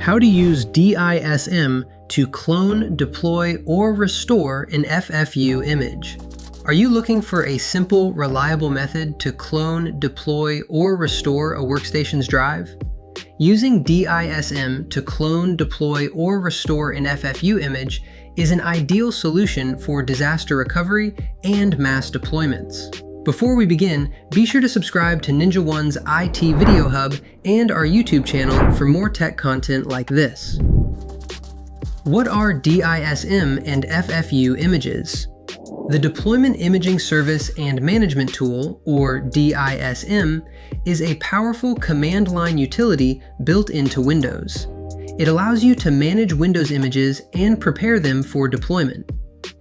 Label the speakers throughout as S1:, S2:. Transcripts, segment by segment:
S1: how to use DISM to clone, deploy, or restore an FFU image. Are you looking for a simple, reliable method to clone, deploy, or restore a workstation's drive? Using DISM to clone, deploy, or restore an FFU image is an ideal solution for disaster recovery and mass deployments. Before we begin, be sure to subscribe to NinjaOne's IT Video Hub and our YouTube channel for more tech content like this. What are DISM and FFU images? The Deployment Imaging Service and Management Tool, or DISM, is a powerful command line utility built into Windows. It allows you to manage Windows images and prepare them for deployment.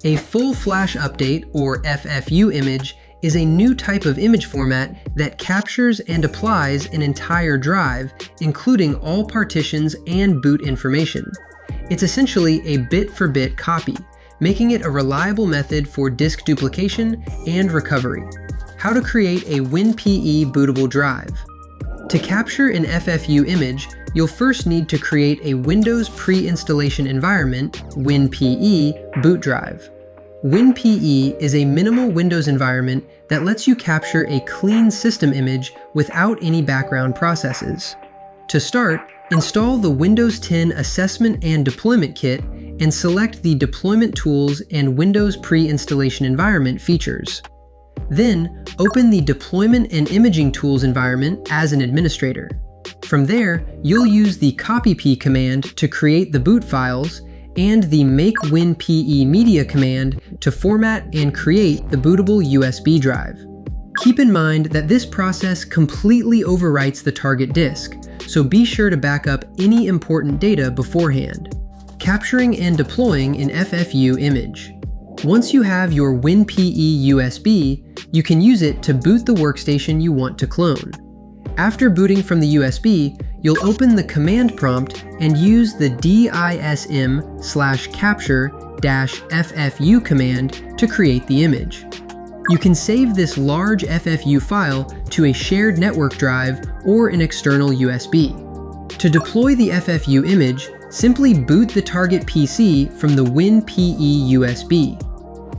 S1: A full flash update, or FFU image, is a new type of image format that captures and applies an entire drive, including all partitions and boot information. It's essentially a bit-for-bit copy, making it a reliable method for disk duplication and recovery. How to create a WinPE bootable drive. To capture an FFU image, you'll first need to create a Windows pre-installation environment, WinPE, boot drive. WinPE is a minimal Windows environment that lets you capture a clean system image without any background processes. To start, install the Windows 10 Assessment and Deployment Kit and select the Deployment Tools and Windows Pre-installation Environment features. Then, open the Deployment and Imaging Tools environment as an administrator. From there, you'll use the copyp command to create the boot files and the make WinPE media command to format and create the bootable USB drive. Keep in mind that this process completely overwrites the target disk, so be sure to back up any important data beforehand. Capturing and deploying an FFU image. Once you have your WinPE USB, you can use it to boot the workstation you want to clone. After booting from the USB, you'll open the command prompt and use the DISM/capture-FFU command to create the image. You can save this large FFU file to a shared network drive or an external USB. To deploy the FFU image, simply boot the target PC from the WinPE USB.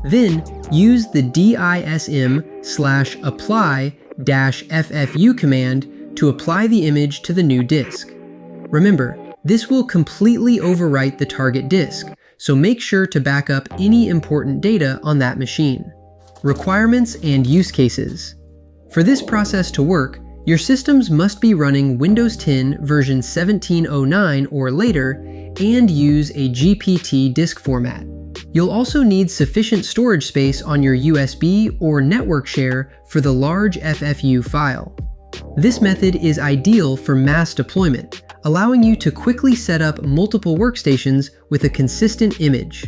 S1: Then, use the DISM/apply-FFU command to apply the image to the new disk. Remember, this will completely overwrite the target disk, so make sure to back up any important data on that machine. Requirements and use cases. For this process to work, your systems must be running Windows 10 version 1709 or later and use a GPT disk format. You'll also need sufficient storage space on your USB or network share for the large FFU file. This method is ideal for mass deployment, allowing you to quickly set up multiple workstations with a consistent image.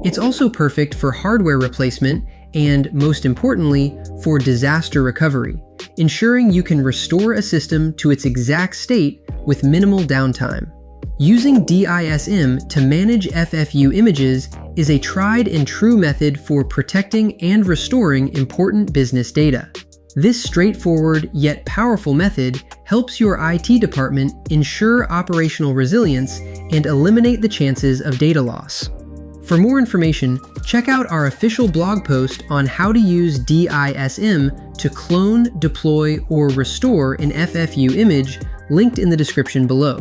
S1: It's also perfect for hardware replacement and, most importantly, for disaster recovery, ensuring you can restore a system to its exact state with minimal downtime. Using DISM to manage FFU images is a tried and true method for protecting and restoring important business data. This straightforward yet powerful method helps your IT department ensure operational resilience and eliminate the chances of data loss. For more information, check out our official blog post on how to use DISM to clone, deploy, or restore an FFU image, linked in the description below.